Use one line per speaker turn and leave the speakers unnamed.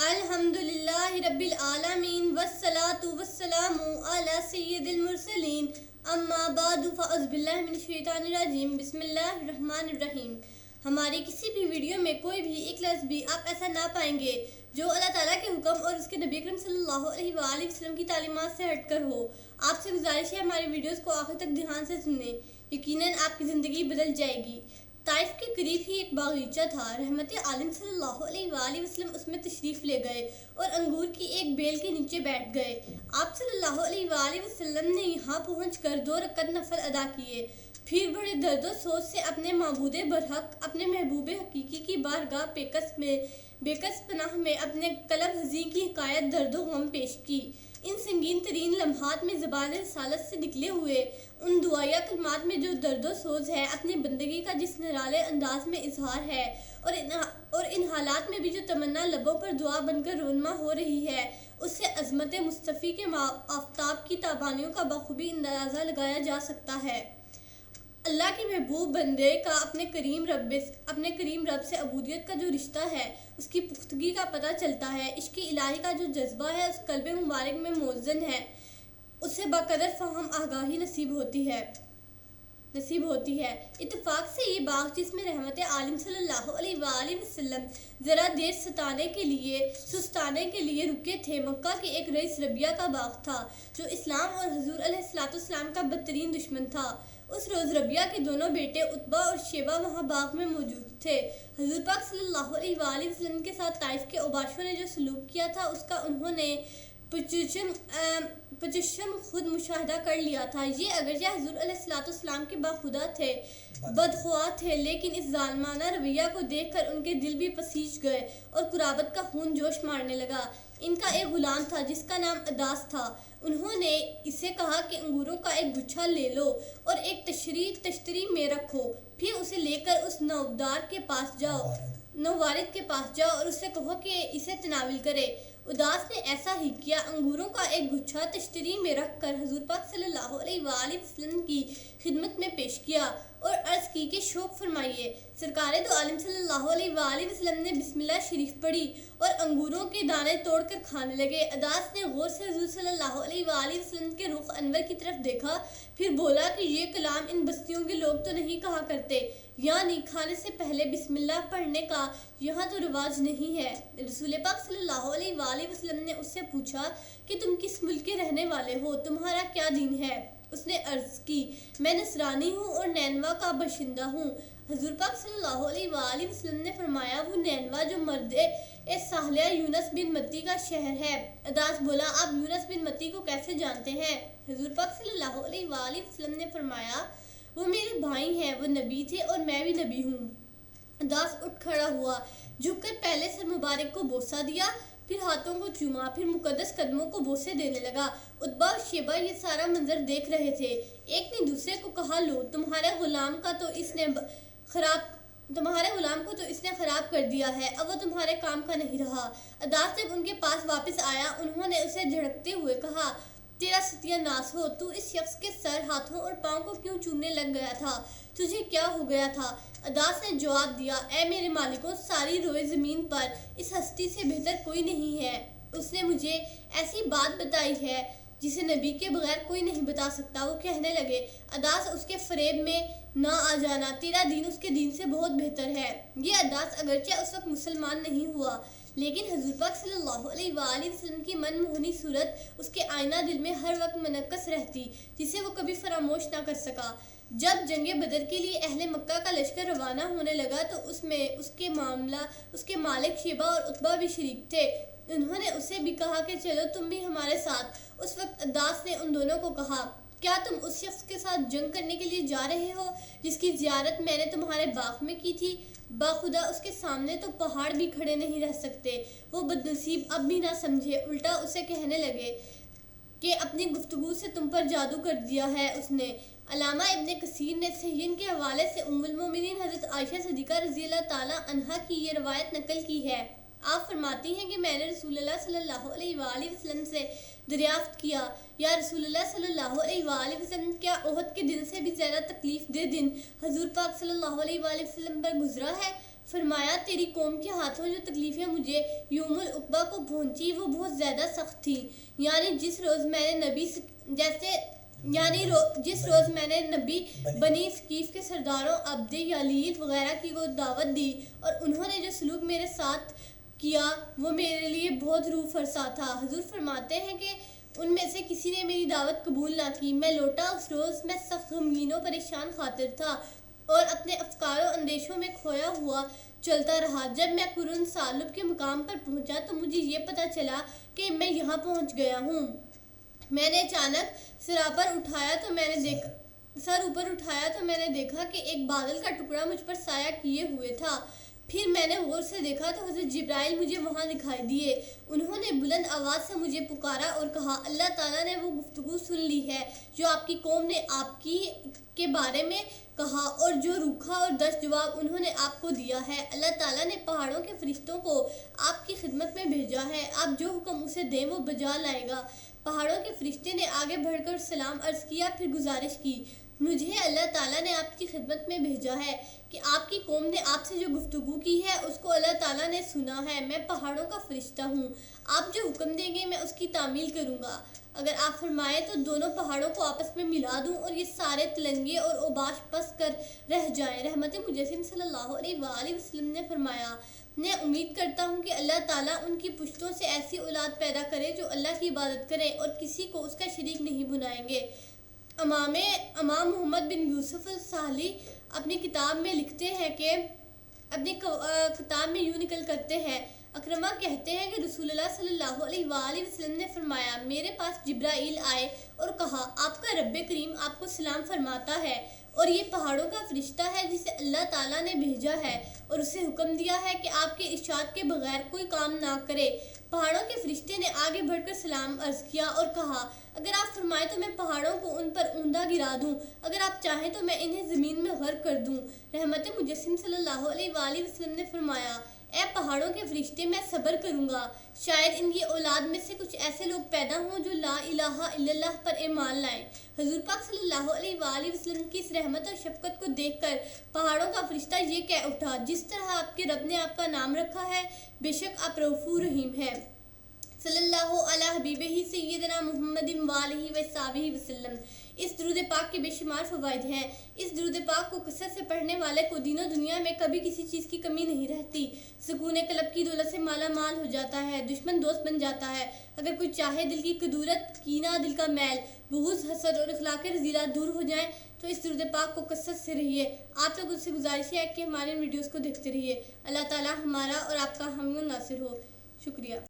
الحمدللہ رب العالمین والصلاة والسلام علی سید المرسلین اما بعد فاعوذ باللہ من الشیطان الرجیم بسم اللہ الرحمن الرحیم۔ ہماری کسی بھی ویڈیو میں کوئی بھی ایک لفظ بھی آپ ایسا نہ پائیں گے جو اللہ تعالیٰ کے حکم اور اس کے نبی اکرم صلی اللہ علیہ وآلہ وسلم کی تعلیمات سے ہٹ کر ہو۔ آپ سے گزارش ہے ہماری ویڈیوز کو آخر تک دھیان سے سنیں، یقیناً آپ کی زندگی بدل جائے گی۔ طائف کے قریب ہی ایک باغیچہ تھا۔ رحمت عالم صلی اللہ علیہ وآلہ وسلم اس میں تشریف لے گئے اور انگور کی ایک بیل کے نیچے بیٹھ گئے۔ آپ صلی اللہ علیہ وآلہ وسلم نے یہاں پہنچ کر 2 رکعت نفل ادا کیے، پھر بڑے درد و سوز سے اپنے معبود برحق، اپنے محبوب حقیقی کی بارگاہ بے کس پناہ میں اپنے قلب حزین کی حکایت درد و غم پیش کی۔ ان سنگین ترین لمحات میں زبان رسالت سے نکلے ہوئے ان دعائیہ کلمات میں جو درد و سوز ہے، اپنی بندگی کا جس نرالے انداز میں اظہار ہے، اور ان حالات میں بھی جو تمنا لبوں پر دعا بن کر رونما ہو رہی ہے، اس سے عظمت مصطفی کے آفتاب کی تابانیوں کا بخوبی اندازہ لگایا جا سکتا ہے۔ اللہ کے محبوب بندے کا اپنے کریم رب سے عبودیت کا جو رشتہ ہے، اس کی پختگی کا پتہ چلتا ہے۔ عشق الہی کا جو جذبہ ہے، اس قلب مبارک میں موزن ہے، اسے بقدر فہم آگاہی نصیب ہوتی ہے۔ اتفاق سے یہ باغ جس میں رحمت عالم صلی اللہ علیہ وآلہ وسلم ذرا دیر سستانے کے لیے رکے تھے، مکہ کے ایک رئیس ربیہ کا باغ تھا جو اسلام اور حضور علیہ السلام کا بدترین دشمن تھا۔ اس روز ربیہ کے دونوں بیٹے عتبہ اور شیبہ وہاں باغ میں موجود تھے۔ حضور پاک صلی اللہ علیہ وآلہ وسلم کے ساتھ طائف کے اوباشوں نے جو سلوک کیا تھا، اس کا انہوں نے پچشم خود مشاہدہ کر لیا تھا۔ یہ اگرچہ حضور علیہ السلام کے بدخواہ تھے، لیکن اس ظالمانہ رویہ کو دیکھ کر ان کے دل بھی پسیج گئے اور قرابت کا خون جوش مارنے لگا۔ ان کا ایک غلام تھا جس کا نام عداس تھا۔ انہوں نے اسے کہا کہ انگوروں کا ایک گچھا لے لو اور ایک تشتری میں رکھو، پھر اسے لے کر اس نووارد کے پاس جاؤ اور اسے کہو کہ اسے تناول کرے۔ عداس نے ایسا ہی کیا۔ انگوروں کا ایک گچھا تشتری میں رکھ کر حضور پاک صلی اللہ علیہ وآلہ وسلم کی خدمت میں پیش کیا اور عرض کی کہ شوق فرمائیے۔ سرکار دو عالم صلی اللہ علیہ وآلہ وسلم نے بسم اللہ شریف پڑھی اور انگوروں کے دانے توڑ کر کھانے لگے۔ عداس نے غور سے حضور صلی اللہ علیہ وآلہ وسلم کے رخ انور کی طرف دیکھا، پھر بولا کہ یہ کلام ان بستیوں کے لوگ تو نہیں کہا کرتے، یعنی کھانے سے پہلے بسم اللہ پڑھنے کا یہاں تو رواج نہیں ہے۔ رسول پاک صلی اللہ علیہ وآلہ وسلم نے اس سے پوچھا کہ تم کس ملک کے رہنے والے ہو، تمہارا کیا دین ہے؟ اس نے عرض کی، میں نصرانی ہوں اور نینوا کا باشندہ ہوں۔ حضور پاک صلی اللہ علیہ وآلہ وسلم نے فرمایا، وہ نینوا جو مرد ساحلیہ یونس بن متی کا شہر ہے۔ عداس بولا، آپ یونس بن متی کو کیسے جانتے ہیں؟ حضور پاک صلی اللہ علیہ وآلہ وسلم نے فرمایا، وہ میرے بھائی ہیں، وہ نبی تھے اور میں بھی نبی ہوں۔ عداس اٹھ کھڑا ہوا، جھک کر پہلے سر مبارک کو بوسہ دیا، پھر ہاتھوں کو چوما، پھر مقدس قدموں کو بوسے دینے لگا۔ عتبہ اور شیبہ یہ سارا منظر دیکھ رہے تھے۔ ایک نے دوسرے کو کہا، لو، تمہارے غلام کو تو اس نے خراب کر دیا ہے، اب وہ تمہارے کام کا نہیں رہا۔ عداس جب ان کے پاس واپس آیا، انہوں نے اسے جھڑکتے ہوئے کہا، تیرا ستیہ ناس ہو، تو اس شخص کے سر، ہاتھوں اور پاؤں کو کیوں چومنے لگ گیا تھا؟ تجھے کیا ہو گیا تھا؟ عداس نے جواب دیا، اے میرے مالکوں، ساری روئے زمین پر اس ہستی سے بہتر کوئی نہیں ہے۔ اس نے مجھے ایسی بات بتائی ہے جسے نبی کے بغیر کوئی نہیں بتا سکتا۔ وہ کہنے لگے، عداس، اس کے فریب میں نہ آ جانا، تیرا دین اس کے دین سے بہت بہتر ہے۔ یہ عداس اگرچہ اس وقت مسلمان نہیں ہوا، لیکن حضور پاک صلی اللہ علیہ وآلہ وسلم کی من موہنی صورت اس کے آئینہ دل میں ہر وقت منعکس رہتی، جسے وہ کبھی فراموش نہ کر سکا۔ جب جنگ بدر کے لیے اہل مکہ کا لشکر روانہ ہونے لگا تو اس میں اس کے مالک شیبہ اور عتبہ بھی شریک تھے۔ انہوں نے اسے بھی کہا کہ چلو تم بھی ہمارے ساتھ۔ اس وقت عداس نے ان دونوں کو کہا، کیا تم اس شخص کے ساتھ جنگ کرنے کے لیے جا رہے ہو جس کی زیارت میں نے تمہارے باغ میں کی تھی؟ باخدا اس کے سامنے تو پہاڑ بھی کھڑے نہیں رہ سکتے۔ وہ بدنصیب اب بھی نہ سمجھے، الٹا اسے کہنے لگے کہ اپنی گفتگو سے تم پر جادو کر دیا ہے اس نے۔ علامہ ابن کثیر نے صحیح کے حوالے سے ام المومنین حضرت عائشہ صدیقہ رضی اللہ تعالیٰ عنہا کی یہ روایت نقل کی ہے۔ آپ فرماتی ہیں کہ میں نے رسول اللہ صلی اللہ علیہ وآلہ وسلم سے دریافت کیا، یا رسول اللہ صلی اللہ علیہ وآلہ وسلم، کیا احد کے دن سے بھی زیادہ تکلیف دہ دن حضور پاک صلی اللہ علیہ وآلہ وسلم پر گزرا ہے؟ فرمایا تیری قوم کے ہاتھوں جو تکلیفیں مجھے یوم العقبہ کو پہنچی وہ بہت زیادہ سخت تھیں، یعنی جس روز میں نے نبی بنی ثقیف کے سرداروں عبد یلیل وغیرہ کی کو دعوت دی اور انہوں نے جو سلوک میرے ساتھ کیا وہ میرے لیے بہت روح فرسا تھا۔ حضور فرماتے ہیں کہ ان میں سے کسی نے میری دعوت قبول نہ کی۔ میں لوٹا، اس روز میں سخت غمگین و پریشان خاطر تھا اور اپنے افکار و اندیشوں میں کھویا ہوا چلتا رہا۔ جب میں قرن ثعلب کے مقام پر پہنچا تو مجھے یہ پتہ چلا کہ میں یہاں پہنچ گیا ہوں۔ میں نے اچانک سر اوپر اٹھایا تو میں نے دیکھا کہ ایک بادل کا ٹکڑا مجھ پر سایہ کیے ہوئے تھا۔ پھر میں نے غور سے دیکھا تو حضرت جبرائیل مجھے وہاں دکھائی دیے۔ انہوں نے بلند آواز سے مجھے پکارا اور کہا، اللہ تعالیٰ نے وہ گفتگو سن لی ہے جو آپ کی قوم نے آپ کے بارے میں کہا اور جو روکھا اور درس جواب انہوں نے آپ کو دیا ہے۔ اللہ تعالیٰ نے پہاڑوں کے فرشتوں کو آپ کی خدمت میں بھیجا ہے، آپ جو حکم اسے دیں وہ بجا لائے گا۔ پہاڑوں کے فرشتے نے آگے بڑھ کر سلام عرض کیا، پھر گزارش کی، مجھے اللہ تعالیٰ نے آپ کی خدمت میں بھیجا ہے کہ آپ کی قوم نے آپ سے جو گفتگو کی ہے اس کو اللہ تعالیٰ نے سنا ہے۔ میں پہاڑوں کا فرشتہ ہوں، آپ جو حکم دیں گے میں اس کی تعمیل کروں گا۔ اگر آپ فرمائیں تو دونوں پہاڑوں کو آپس میں ملا دوں اور یہ سارے تلنگے اور اوباش پس کر رہ جائیں۔ رحمت مجسم صلی اللہ علیہ وآلہ وسلم نے فرمایا، میں امید کرتا ہوں کہ اللہ تعالیٰ ان کی پشتوں سے ایسی اولاد پیدا کرے جو اللہ کی عبادت کریں اور کسی کو اس کا شریک نہیں بنائیں گے۔ امام محمد بن یوسف السہلی اپنی کتاب میں لکھتے ہیں کہ اپنی کتاب میں یوں نقل کرتے ہیں، اکرمہ کہتے ہیں کہ رسول اللہ صلی اللہ علیہ وآلہ وسلم نے فرمایا، میرے پاس جبرائیل آئے اور کہا، آپ کا رب کریم آپ کو سلام فرماتا ہے اور یہ پہاڑوں کا فرشتہ ہے جسے اللہ تعالیٰ نے بھیجا ہے اور اسے حکم دیا ہے کہ آپ کے ارشاد کے بغیر کوئی کام نہ کرے۔ پہاڑوں کے فرشتے نے آگے بڑھ کر سلام عرض کیا اور کہا، اگر آپ فرمائیں تو میں پہاڑوں کو ان پر اوندا گرا دوں، اگر آپ چاہیں تو میں انہیں زمین میں غرق کر دوں۔ رحمت مجسم صلی اللہ علیہ وآلہ وسلم نے فرمایا، اے پہاڑوں کے فرشتے، میں صبر کروں گا، شاید ان کی اولاد میں سے کچھ ایسے لوگ پیدا ہوں جو لا الہ الا اللہ پر ایمان لائیں۔ حضور پاک صلی اللہ علیہ وآلہ وسلم کی اس رحمت اور شفقت کو دیکھ کر پہاڑوں کا فرشتہ یہ کہہ اٹھا، جس طرح آپ کے رب نے آپ کا نام رکھا ہے بے شک آپ رؤوف رحیم ہیں۔ صلی اللہ علیہ حبیبہ سیدنا محمد وآلہ وصحبہ وسلم۔ اس درود پاک کے بے شمار فوائد ہیں۔ اس درود پاک کو کثرت سے پڑھنے والے کو دین و دنیا میں کبھی کسی چیز کی کمی نہیں رہتی، سکون قلب کی دولت سے مالا مال ہو جاتا ہے، دشمن دوست بن جاتا ہے۔ اگر کوئی چاہے دل کی کدورت، کینہ، دل کا میل، بغض، حسد اور اخلاق رذیلہ دور ہو جائیں تو اس درود پاک کو کثرت سے رہیے۔ آپ لوگوں سے گزارش ہے کہ ہمارے ویڈیوز کو دیکھتے رہیے۔ اللہ تعالی ہمارا اور آپ کا حامی و ناصر ہو۔ شکریہ۔